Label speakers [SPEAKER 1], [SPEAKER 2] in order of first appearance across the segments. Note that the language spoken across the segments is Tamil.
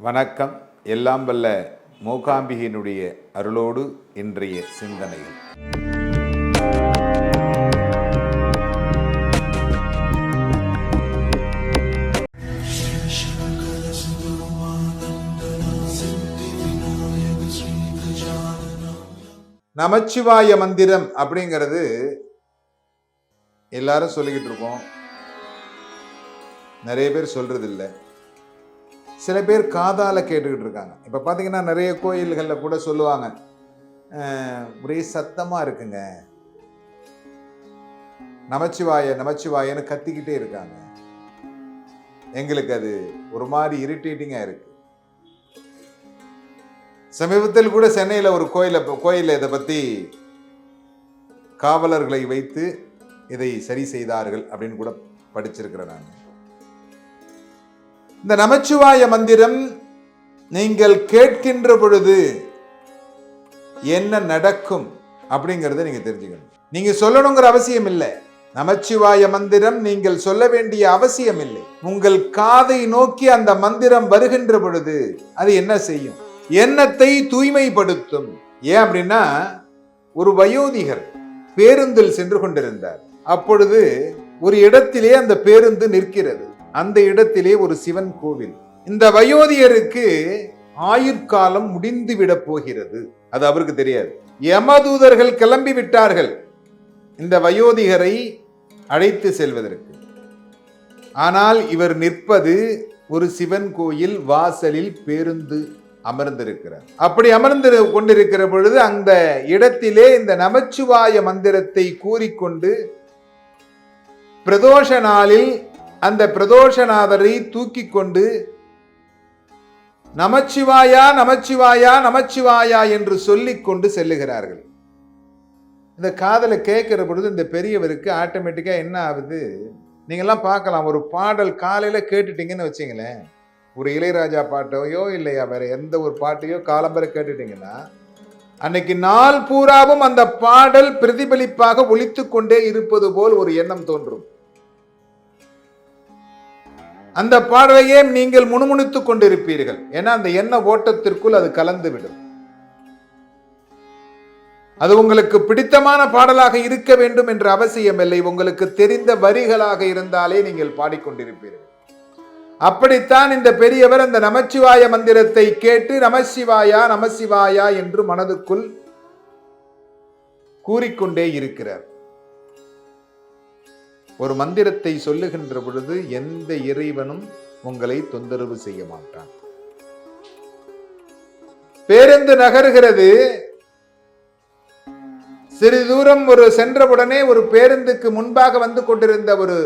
[SPEAKER 1] வணக்கம். எல்லாம் வல்ல மூகாம்பிகையினுடைய அருளோடு இன்றைய சிந்தனைகள். நமச்சிவாய மந்திரம் அப்படிங்கிறது எல்லாரும் சொல்லிக்கிட்டு இருக்கோம். நிறைய பேர் சொல்றது இல்லை, சில பேர் காதால கேட்டுக்கிட்டு இருக்காங்க. இப்போ பார்த்தீங்கன்னா நிறைய கோயில்களில் கூட சொல்லுவாங்க, ஒரே சத்தமாக இருக்குங்க, நமச்சிவாய நமச்சிவாயன்னு கத்திக்கிட்டே இருக்காங்க. எங்களுக்கு அது ஒரு மாதிரி இரிட்டேட்டிங்காக இருக்கு. சமீபத்தில் கூட சென்னையில் ஒரு கோயிலில் இதை பற்றி காவலர்களை வைத்து இதை சரி செய்தார்கள் அப்படின்னு கூட படிச்சிருக்கிறேன் நான். இந்த நமச்சிவாய மந்திரம் நீங்கள் கேட்கின்ற பொழுது என்ன நடக்கும் அப்படிங்கறத நீங்க தெரிஞ்சுக்கணும். நீங்க சொல்லணுங்கிற அவசியம் இல்லை. நமச்சிவாய மந்திரம் நீங்கள் சொல்ல வேண்டிய அவசியம் இல்லை. உங்கள் காதை நோக்கி அந்த மந்திரம் வருகின்ற பொழுது அது என்ன செய்யும்? எண்ணத்தை தூய்மைப்படுத்தும். ஏன் அப்படின்னா, ஒரு வயோதிகர் பேருந்தில் சென்று கொண்டிருந்தார். அப்பொழுது ஒரு இடத்திலே அந்த பேருந்து நிற்கிறது. அந்த இடத்திலே ஒரு சிவன் கோவில். இந்த வயோதிகருக்கு ஆயுட்காலம் முடிந்து விட போகிறது. அது அவருக்கு தெரியாது. யமதூதர்கள் கிளம்பி விட்டார்கள் இந்த வயோதிகரை அழைத்து செல்வதற்கு. ஆனால் இவர் நிற்பது ஒரு சிவன் கோயில் வாசலில் பேருந்து அமர்ந்திருக்கிறார். அப்படி அமர்ந்து கொண்டிருக்கிற பொழுது அந்த இடத்திலே இந்த நமச்சிவாய மந்திரத்தை கூறிக்கொண்டு பிரதோஷ நாளில் அந்த பிரதோஷநாதரை தூக்கி கொண்டு நமச்சிவாயா நமச்சிவாயா நமச்சிவாயா என்று சொல்லிக் கொண்டு செல்லுகிறார்கள். இந்த காதலை கேட்கிற பொழுது இந்த பெரியவருக்கு ஆட்டோமேட்டிக்கா என்ன ஆகுது? நீங்கெல்லாம் பார்க்கலாம், ஒரு பாடல் காலையில கேட்டுட்டீங்கன்னு வச்சுங்களேன், ஒரு இளையராஜா பாட்டையோ இல்லையா வேற எந்த ஒரு பாட்டையோ காலம்பரை கேட்டுட்டீங்கன்னா, அன்னைக்கு நாள் பூராவும் அந்த பாடல் பிரதிபலிப்பாக ஒலித்து கொண்டே இருப்பது போல் ஒரு எண்ணம் தோன்றும். அந்த பாடலையே நீங்கள் முணுமுணுத்துக் கொண்டிருப்பீர்கள். ஏன்னா அந்த எண்ண ஓட்டத்திற்குள் அது கலந்துவிடும். அது உங்களுக்கு பிடித்தமான பாடலாக இருக்க வேண்டும் என்ற அவசியம் இல்லை. உங்களுக்கு தெரிந்த வரிகளாக இருந்தாலே நீங்கள் பாடிக்கொண்டிருப்பீர்கள். அப்படித்தான் இந்த பெரியவர் அந்த நமச்சிவாய மந்திரத்தை கேட்டு நமசிவாயா நமசிவாயா என்று மனதுக்குள் கூறிக்கொண்டே இருக்கிறார். ஒரு மந்திரத்தை சொல்லுகின்ற பொழுது எந்த இறைவனும் உங்களை தொந்தரவு செய்ய மாட்டான். பேருந்து நகர்கிறது. சிறிது தூரம் ஒரு சென்றவுடனே ஒரு பேருந்துக்கு முன்பாக வந்து கொண்டிருந்த ஒரு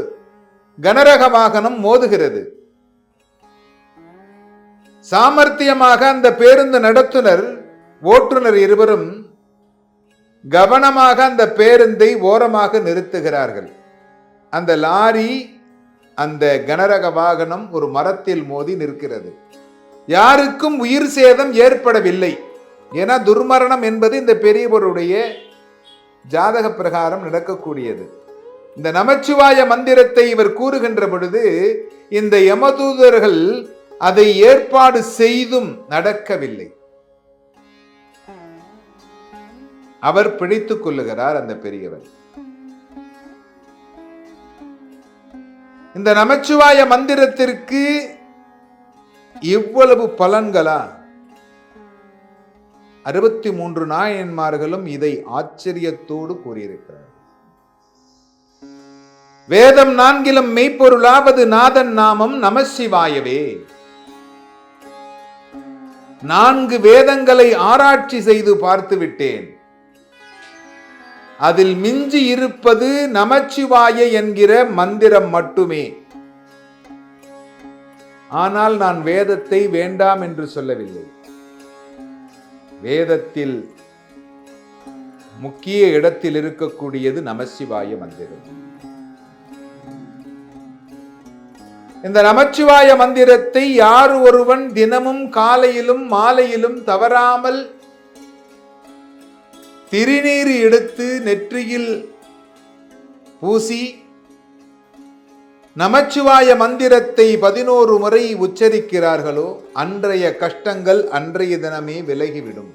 [SPEAKER 1] கனரக வாகனம் மோதுகிறது. சாமர்த்தியமாக அந்த பேருந்து நடத்துனர் ஓட்டுநர் இருவரும் கவனமாக அந்த பேருந்தை ஓரமாக நிறுத்துகிறார்கள். அந்த லாரி, அந்த கனரக வாகனம் ஒரு மரத்தில் மோதி நிற்கிறது. யாருக்கும் உயிர் சேதம் ஏற்படவில்லை. ஏன்னா துர்மரணம் என்பது இந்த பெரியவருடைய ஜாதக பிரகாரம் நடக்கக்கூடியது. இந்த நமச்சிவாய மந்திரத்தை இவர் கூறுகின்ற பொழுது இந்த யமதூதர்கள் அதை ஏற்பாடு செய்தும் நடக்கவில்லை. அவர் பிடித்துக் கொள்ளுகிறார் அந்த பெரியவர். இந்த நமச்சிவாய மந்திரத்திற்கு எவ்வளவு பலன்களா? 63 நாயன்மார்களும் இதை ஆச்சரியத்தோடு கூறியிருக்கிறார். வேதம் 4 மெய்ப்பொருளாவது நாதன் நாமம் நமசிவாயவே. 4 வேதங்களை ஆராய்ச்சி செய்து பார்த்து விட்டேன். அதில் மிஞ்சி இருப்பது நமச்சிவாய என்கிற மந்திரம் மட்டுமே. ஆனால் நான் வேதத்தை வேண்டாம் என்று சொல்லவில்லை. வேதத்தில் முக்கிய இடத்தில் இருக்கக்கூடியது நமசிவாய மந்திரம். இந்த நமச்சிவாய மந்திரத்தை யார் ஒருவன் தினமும் காலையிலும் மாலையிலும் தவறாமல் திருநீர் எடுத்து நெற்றியில் பூசி நமச்சிவாய மந்திரத்தை 11 முறை உச்சரிக்கிறார்களோ அன்றைய கஷ்டங்கள் அன்றைய தினமே விலகிவிடும்.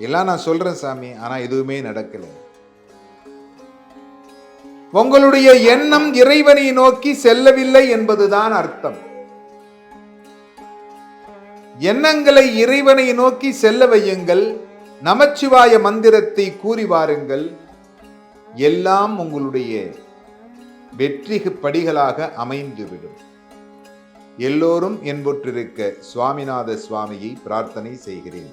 [SPEAKER 1] எல்லாம் நான் சொல்றேன் சாமி, ஆனா எதுவுமே நடக்கல. உங்களுடைய எண்ணம் இறைவனை நோக்கி செல்லவில்லை என்பதுதான் அர்த்தம். எண்ணங்களை இறைவனை நோக்கி செல்ல வையுங்கள். நமச்சிவாய மந்திரத்தை கூறி வாருங்கள். எல்லாம் உங்களுடைய வெற்றி படிகளாக அமைந்துவிடும். எல்லோரும் என்பொற்றிருக்க சுவாமிநாத சுவாமியை பிரார்த்தனை செய்கிறேன்.